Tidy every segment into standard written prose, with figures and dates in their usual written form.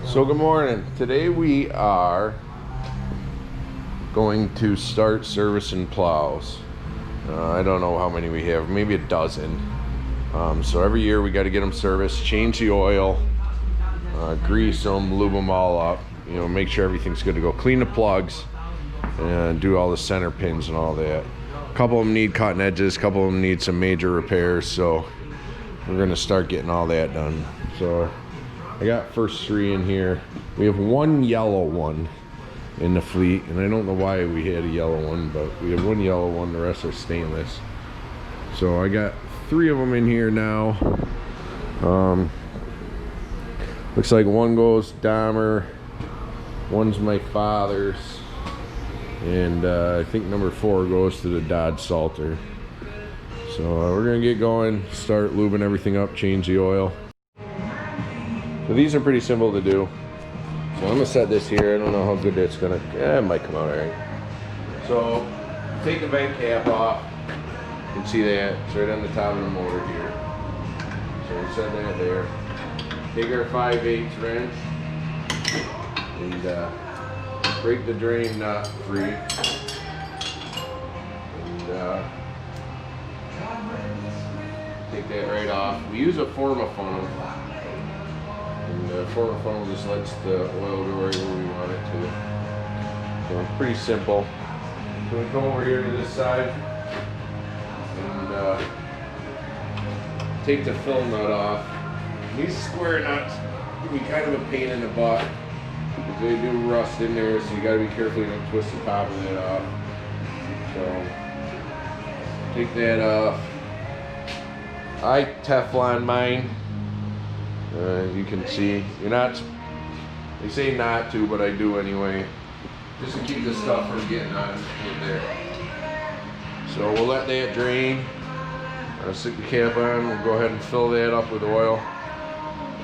So good morning. Today we are going to start servicing plows. I don't know how many we have, maybe a dozen. So every year we got to get them serviced, change the oil, grease them, lube them all up, you know, make sure everything's good to go. Clean the plugs and do all the center pins and all that. A couple of them need cutting edges, a couple of them need some major repairs, so we're gonna start getting all that done. So I got first three in here. We have one yellow one in the fleet, and I don't know why we had a yellow one, but we have one yellow one, the rest are stainless. So I got three of them in here now. Looks like one goes Dahmer, one's my father's, and I think number 4 goes to the Dodge Salter. So we're gonna get going, start lubing everything up, change the oil. So these are pretty simple to do. So I'm gonna set this here. I don't know how good that's gonna, it might come out all right. So take the vent cap off. You can see that, it's right on the top of the motor here. So we set that there. Take our 5/8 wrench and break the drain nut free. And take that right off. We use a forma funnel. And the forma funnel just lets the oil go right where we want it to. So it's pretty simple. So we come over here to this side and take the fill nut off. These square nuts can be kind of a pain in the butt because they do rust in there, so you got to be careful you don't twist the top of that off. So take that off. I Teflon mine. You can see, you're not, they say not to, but I do anyway, just to keep this stuff from getting on in there. So we'll let that drain. Stick the cap on. We'll go ahead and fill that up with oil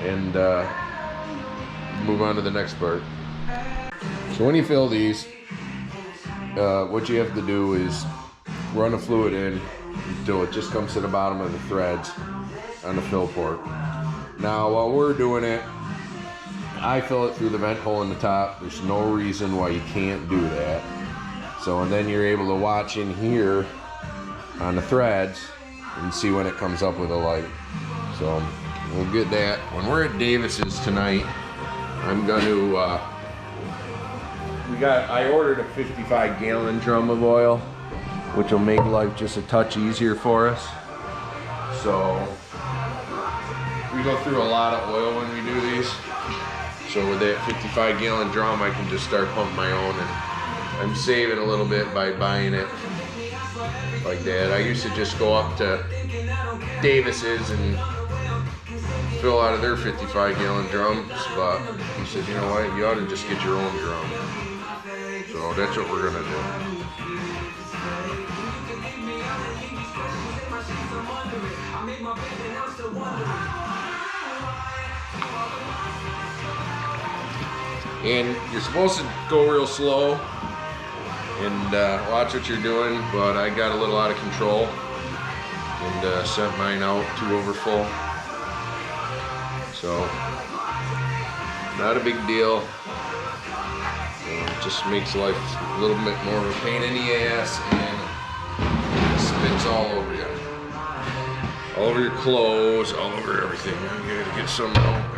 and move on to the next part. So when you fill these, what you have to do is run the fluid in until it just comes to the bottom of the threads on the fill port. Now while we're doing it, I fill it through the vent hole in the top. There's no reason why you can't do that. So, and then you're able to watch in here on the threads and see when it comes up with a light. So we'll get that. When we're at Davis's tonight, I'm going to, I ordered a 55-gallon drum of oil, which will make life just a touch easier for us. So we go through a lot of oil when we do these. So with that 55-gallon drum, I can just start pumping my own, and I'm saving a little bit by buying it like that. I used to just go up to Davis's and fill out of their 55-gallon drums, but he said, you know what, you ought to just get your own drum. So that's what we're gonna do. And you're supposed to go real slow and watch what you're doing, but I got a little out of control and sent mine out too over full. So not a big deal. It just makes life a little bit more of a pain in the ass, and it spits all over you. All over your clothes, all over everything. You gotta get some out.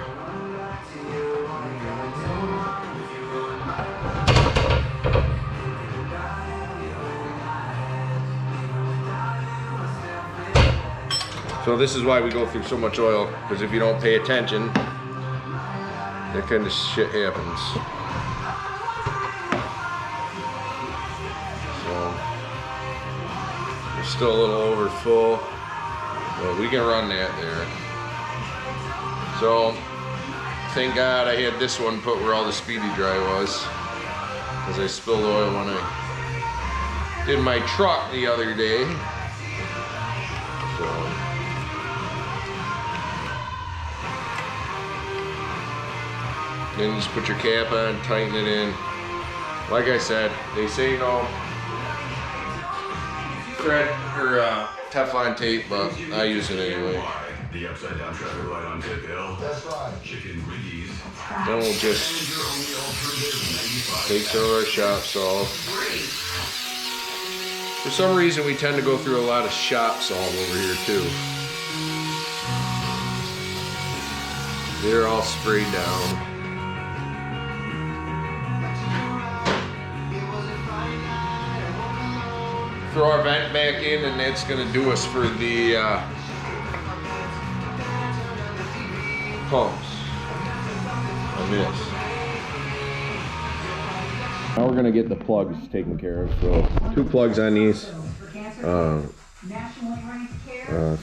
So this is why we go through so much oil, because if you don't pay attention, that kind of shit happens. So we're still a little over full, but we can run that there. So thank God I had this one put where all the speedy dry was, because I spilled oil when I did my truck the other day. So then you just put your cap on, tighten it in. Like I said, they say no thread or Teflon tape, but I use it anyway. The upside down traffic light on Tip Hill. That's right. Chicken Wiggies. Then we'll just take some of our shop salt. For some reason, we tend to go through a lot of shop salt over here too. They're all sprayed down. Throw our vent back in, and that's going to do us for the pumps on this. Now we're going to get the plugs taken care of. So 2 plugs on these.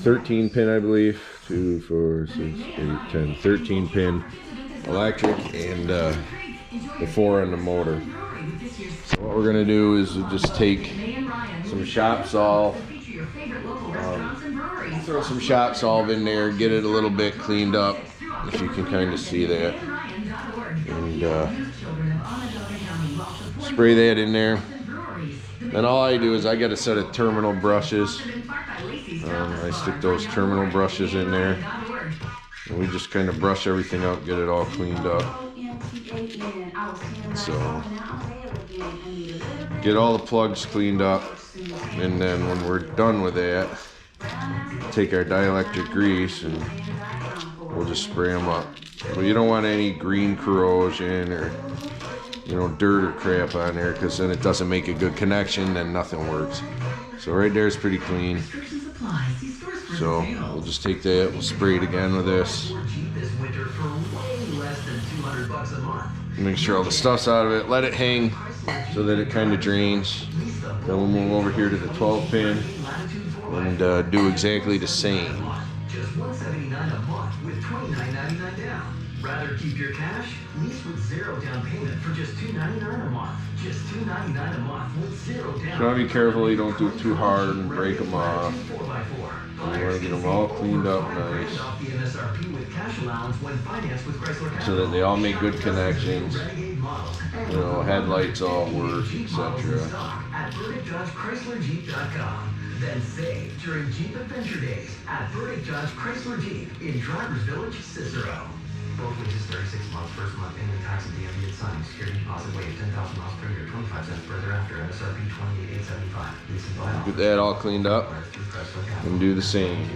13 pin, I believe. 2, 4, 6, 8, 10. 13 pin electric, and the 4 on the motor. So what we're going to do is we'll just take some shop salt, throw some shop salt in there, get it a little bit cleaned up, if you can kind of see that, and spray that in there. Then all I do is I got a set of terminal brushes. I stick those terminal brushes in there, and we just kind of brush everything out, get it all cleaned up. So get all the plugs cleaned up, and then when we're done with that, take our dielectric grease and we'll just spray them up. But you don't want any green corrosion or dirt or crap on there, because then it doesn't make a good connection, then nothing works. So right there is pretty clean. So we'll just take that, we'll spray it again with this. Make sure all the stuff's out of it, let it hang so that it kind of drains. Then we'll move over here to the 12 pin and do exactly the same. Just $179 a month with $29.99 down. Rather keep your cash? Lease with 0 down payment for just $2.99 a month. Just $2.99 a month with 0 down. So be careful you don't do it too hard and break them off. You want to get them all cleaned up nice, so that they all make good connections. Headlights all work, etc. Then save during Jeep Adventure Days at Burdick Dodge Chrysler Jeep in Drivers Village, Cicero. Both leases 36 months, first month payment tax and DMV at signing. Security deposit waived, 10,000 miles per year, 25 cents further after. MSRP 28,875. Get that all cleaned up and do the same.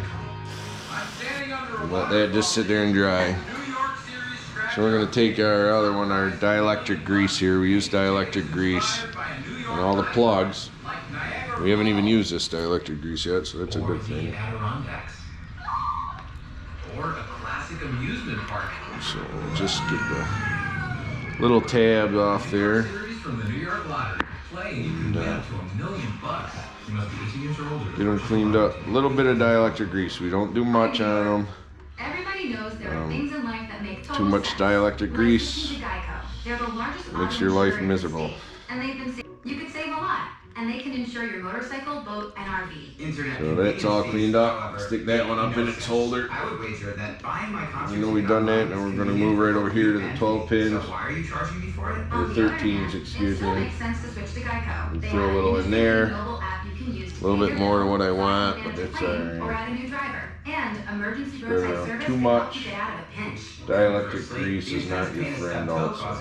And let that just sit there and dry. So we're going to take our other one, our dielectric grease here. We use dielectric grease and all the plugs. We haven't even used this dielectric grease yet, so that's a good thing. Or a classic amusement park. So we'll just get the little tab off there. And, get them cleaned up. A little bit of dielectric grease. We don't do much on them. Everybody knows there are things in life that make too much dielectric grease makes your life miserable. And you could save a lot. And they can insure your motorcycle, boat, and RV. So that's all cleaned up. Stick that one up in its holder. We've done that, and we're going to move right over here to the 12 pins. Or 13s, excuse me. And throw a little in there. A little bit more than what I want, but that's alright. Spread around too much. Dielectric grease is not your friend also.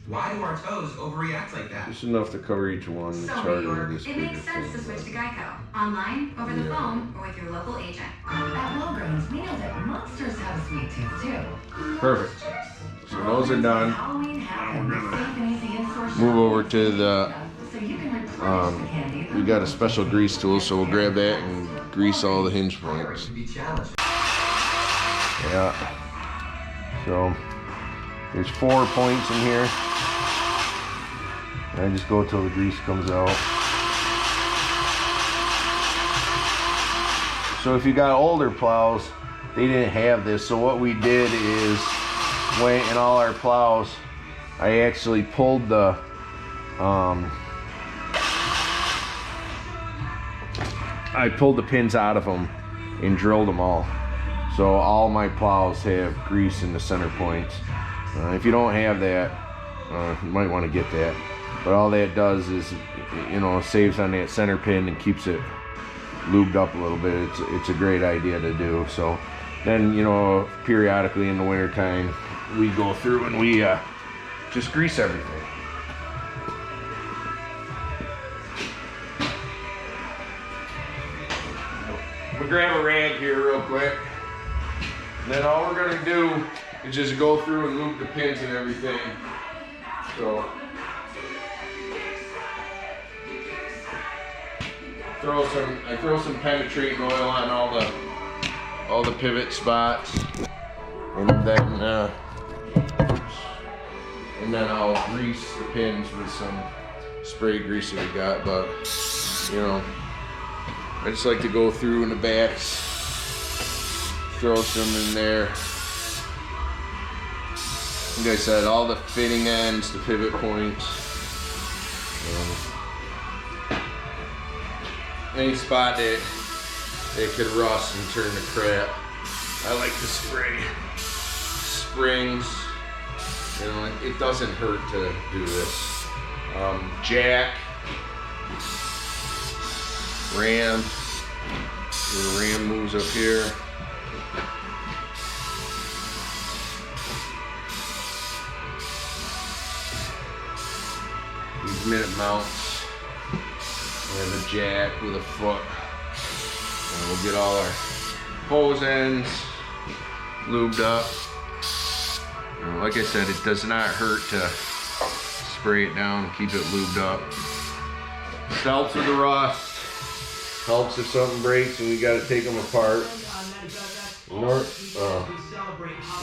Why do our toes overreact like that? Just enough to cover each one. It's harder than this. It makes sense to switch to Geico. Online, over the phone, or with your local agent. At Walgreens, we know that monsters have a sweet tooth too. Perfect. So those are done. Move over to the, we got a special grease tool, so we'll grab that and grease all the hinge points. Yeah. So there's 4 points in here. And I just go till the grease comes out. So if you got older plows, they didn't have this. So what we did is, in all our plows, I actually pulled the pins out of them and drilled them all. So all my plows have grease in the center points. If you don't have that, you might want to get that. But all that does is, saves on that center pin and keeps it lubed up a little bit. It's a great idea to do. So then, periodically in the winter time, we go through and we just grease everything. I'm gonna grab a rag here real quick. And then all we're gonna do is just go through and lube the pins and everything. So I throw some penetrating oil on all the pivot spots, and then I'll grease the pins with some spray grease that we got. But you know, I just like to go through in the backs, throw some in there. Like I said, all the fitting ends, the pivot points. Any spot that it could rust and turn to crap. I like to spray springs. You know, it doesn't hurt to do this. Jack, ram, the ram moves up here. These minute mounts. And a jack with a foot. And we'll get all our hose ends lubed up. And like I said, it does not hurt to spray it down and keep it lubed up. Helps with the rust. Helps if something breaks and we got to take them apart.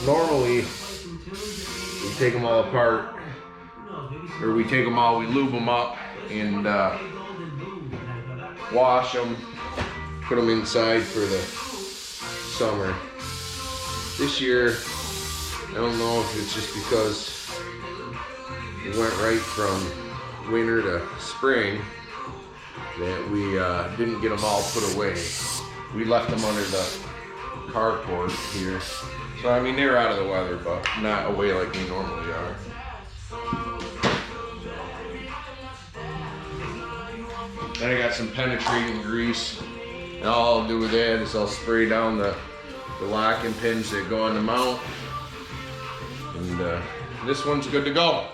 Normally, we take them all apart, or we take them all, we lube them up and wash them, put them inside for the summer. This year, I don't know if it's just because we went right from winter to spring that we didn't get them all put away. We left them under the carport here. So I mean, they're out of the weather, but not away like we normally are. Then I got some penetrating grease, and all I'll do with that is I'll spray down the locking pins that go on the mount, and this one's good to go.